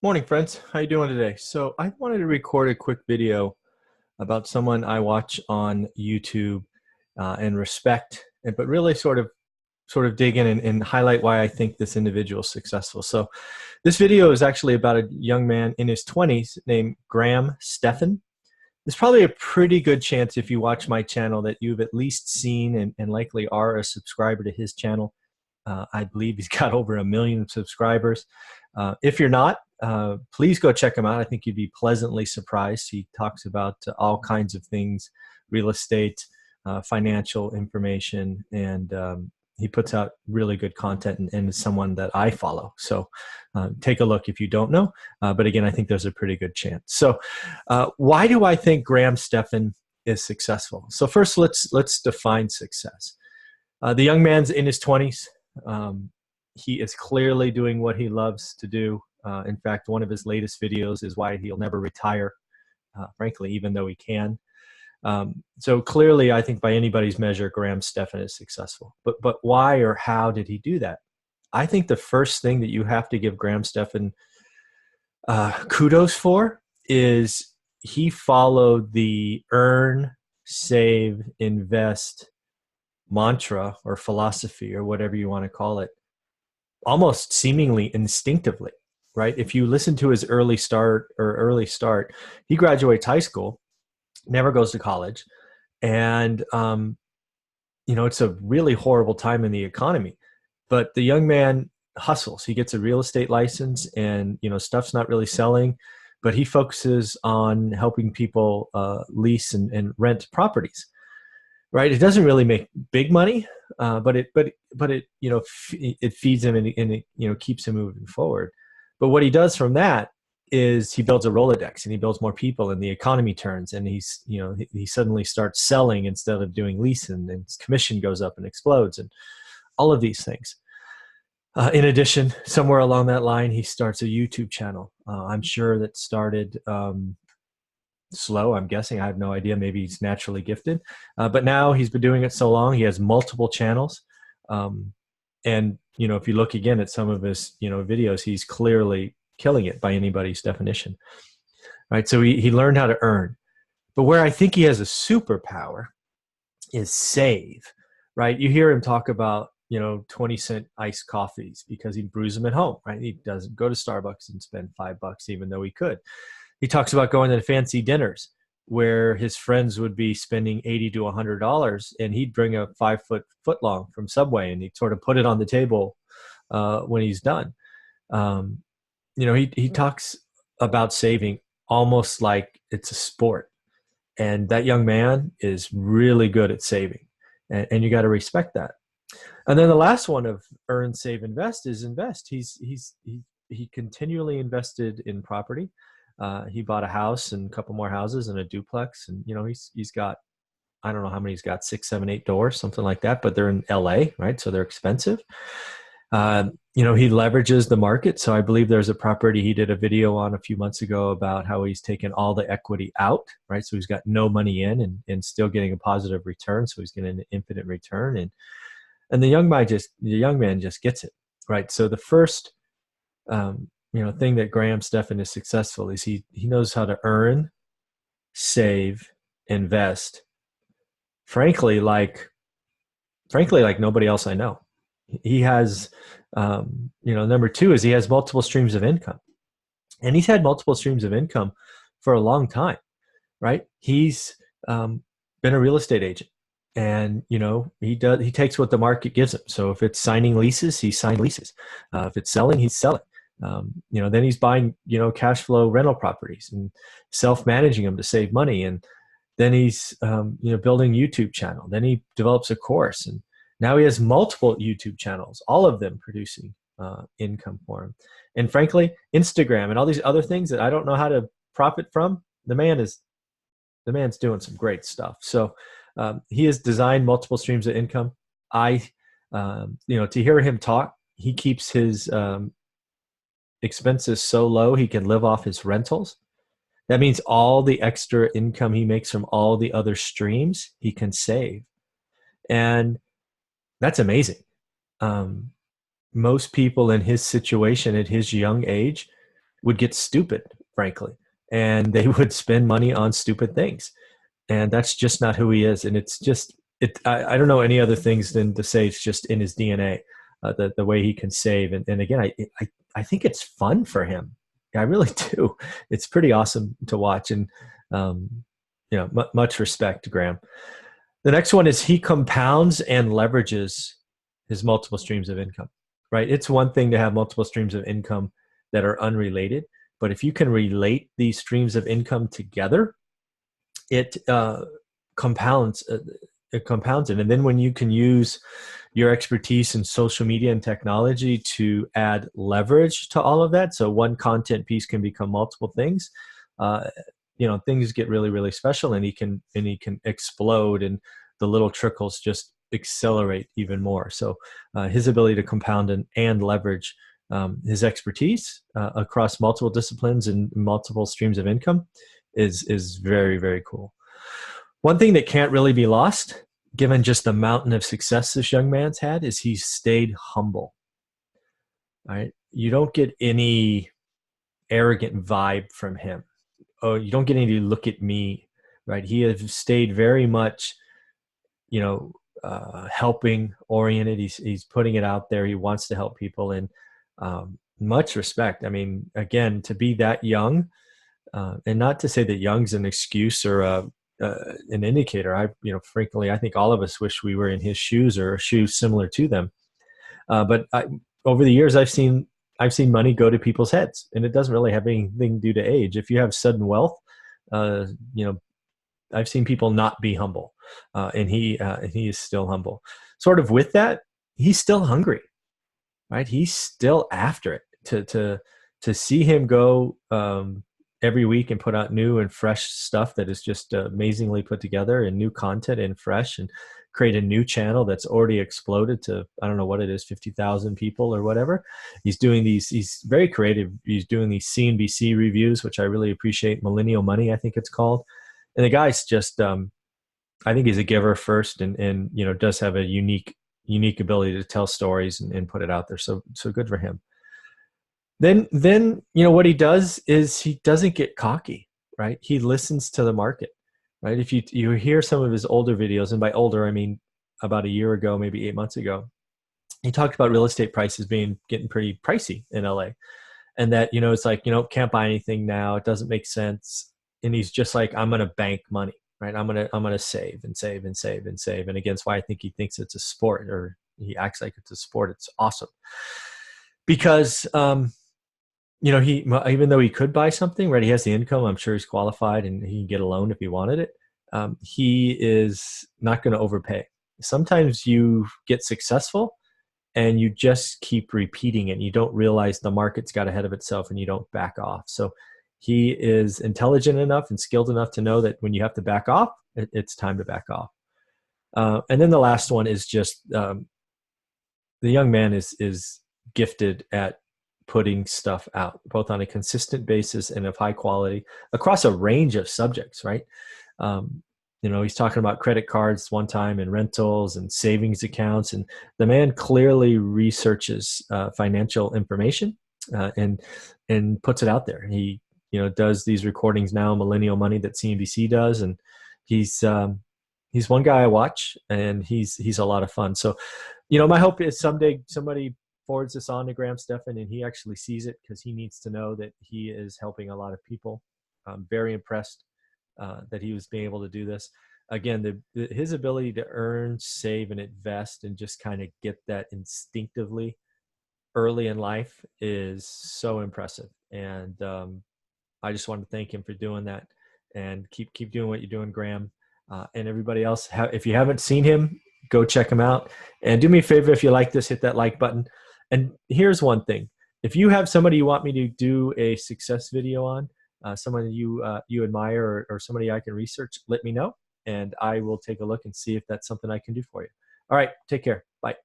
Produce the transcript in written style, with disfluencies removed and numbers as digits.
Morning, friends. How you doing today? So I wanted to record a quick video about someone I watch on YouTube and respect, but really sort of dig in and highlight why I think this individual is successful. So this video is actually about a young man in his 20s named Stephan. There's probably a pretty good chance if you watch my channel that you've at least seen and likely are a subscriber to his channel. I believe he's got over 1 million subscribers. If you're not, please go check him out. I think you'd be pleasantly surprised. He talks about all kinds of things, real estate, financial information, and he puts out really good content and is someone that I follow. So take a look if you don't know. But again, I think there's a pretty good chance. So why do I think Stephan is successful? So first, let's define success. The young man's in his 20s. He is clearly doing what he loves to do. In fact, one of his latest videos is why he'll never retire, frankly, even though he can. So clearly, I think by anybody's measure, Stephan is successful. But why or how did he do that? I think the first thing that you have to give Stephan kudos for is he followed the earn, save, invest mantra or philosophy or whatever you want to call it, almost seemingly instinctively, right? If you listen to his early start, he graduates high school, never goes to college, and it's a really horrible time in the economy. But the young man hustles. He gets a real estate license, and stuff's not really selling, but he focuses on helping people lease and rent properties. Right, it doesn't really make big money, but it it feeds him and it keeps him moving forward. But what he does from that is he builds a Rolodex and he builds more people, and the economy turns, and he suddenly starts selling instead of doing leasing, and his commission goes up and explodes, and all of these things. In addition, somewhere along that line, he starts a YouTube channel. I'm sure that started slow, I'm guessing. I have no idea. Maybe he's naturally gifted. But now he's been doing it so long, he has multiple channels. And, if you look again at some of his, videos, he's clearly killing it by anybody's definition. Right. So he learned how to earn. But where I think he has a superpower is save. Right. You hear him talk about, 20-cent iced coffees because he brews them at home. Right. He doesn't go to Starbucks and spend $5, even though he could. He talks about going to fancy dinners where his friends would be spending $80 to $100, and he'd bring a 5-foot footlong from Subway, and he'd sort of put it on the table when he's done. He talks about saving almost like it's a sport, and that young man is really good at saving, and you got to respect that. And then the last one of earn, save, invest is invest. He continually invested in property. He bought a house and a couple more houses and a duplex, and he's got, I don't know how many he's got, 6, 7, 8 doors, something like that. But they're in LA, right? So they're expensive. He leverages the market. So I believe there's a property he did a video on a few months ago about how he's taken all the equity out, right? So he's got no money in and still getting a positive return. So he's getting an infinite return, and the young man just gets it, right? So the first thing that Stephan is successful is he knows how to earn, save, invest. Frankly, like nobody else I know. He has, number two is he has multiple streams of income, and he's had multiple streams of income for a long time, right? He's been a real estate agent, and he takes what the market gives him. So if it's signing leases, he signs leases. If it's selling, he's selling. Then he's buying, cash flow rental properties and self-managing them to save money. And then he's, building YouTube channel. Then he develops a course, and now he has multiple YouTube channels, all of them producing income for him. And frankly, Instagram and all these other things that I don't know how to profit from, the man's doing some great stuff. So he has designed multiple streams of income. To hear him talk, he keeps his expenses so low he can live off his rentals. That means all the extra income he makes from all the other streams he can save, and that's amazing. Most people in his situation at his young age would get stupid, frankly, and they would spend money on stupid things. And that's just not who he is. And it's just, I don't know any other things than to say it's just in his DNA, the way he can save. And again, I think it's fun for him. I really do. It's pretty awesome to watch. And, much respect to Graham. The next one is he compounds and leverages his multiple streams of income, right? It's one thing to have multiple streams of income that are unrelated, but if you can relate these streams of income together, it compounds it. And then when you can use your expertise in social media and technology to add leverage to all of that, so one content piece can become multiple things, things get really, really special, and he can explode, and the little trickles just accelerate even more. So his ability to compound and leverage his expertise across multiple disciplines and multiple streams of income is very, very cool. One thing that can't really be lost, given just the mountain of success this young man's had, is he's stayed humble. Right? You don't get any arrogant vibe from him. Oh, you don't get any look at me, right? He has stayed very much, helping oriented. He's putting it out there. He wants to help people, and much respect. I mean, again, to be that young, and not to say that young's an excuse or an indicator. Frankly, I think all of us wish we were in his shoes or shoes similar to them. But over the years, I've seen money go to people's heads, and it doesn't really have anything to do to age. If you have sudden wealth, I've seen people not be humble, and he is still humble. Sort of with that, he's still hungry, right? He's still after it. To see him go every week and put out new and fresh stuff that is just amazingly put together, and new content and fresh, and create a new channel that's already exploded to, I don't know what it is, 50,000 people or whatever. He's very creative. He's doing these CNBC reviews, which I really appreciate. Millennial Money, I think it's called. And the guy's just, I think he's a giver first, and does have a unique ability to tell stories and put it out there. So good for him. Then what he does is he doesn't get cocky, right? He listens to the market, right? If you hear some of his older videos, and by older, I mean about a year ago, maybe 8 months ago, he talked about real estate prices getting pretty pricey in LA. And that, it's like, can't buy anything now. It doesn't make sense. And he's just like, I'm going to bank money, right? I'm going to save and save and save and save. And again, it's why I think he thinks it's a sport, or he acts like it's a sport. It's awesome. Because, he, even though he could buy something, right? He has the income. I'm sure he's qualified, and he can get a loan if he wanted it. He is not going to overpay. Sometimes you get successful and you just keep repeating it. And you don't realize the market's got ahead of itself, and you don't back off. So he is intelligent enough and skilled enough to know that when you have to back off, it's time to back off. And then the last one is just the young man is gifted at putting stuff out, both on a consistent basis and of high quality across a range of subjects, right? He's talking about credit cards one time, and rentals and savings accounts, and the man clearly researches financial information and puts it out there. He does these recordings now, Millennial Money, that CNBC does, and he's one guy I watch, and he's a lot of fun. So, my hope is someday somebody forwards this on to Graham Stephan, and he actually sees it, because he needs to know that he is helping a lot of people. I'm very impressed that he was being able to do this. Again, his ability to earn, save, and invest, and just kind of get that instinctively early in life is so impressive. And I just want to thank him for doing that, and keep doing what you're doing, Graham. And everybody else, if you haven't seen him, go check him out. And do me a favor, if you like this, hit that like button. And here's one thing. If you have somebody you want me to do a success video on, someone you admire, or somebody I can research, let me know, and I will take a look and see if that's something I can do for you. All right, take care. Bye.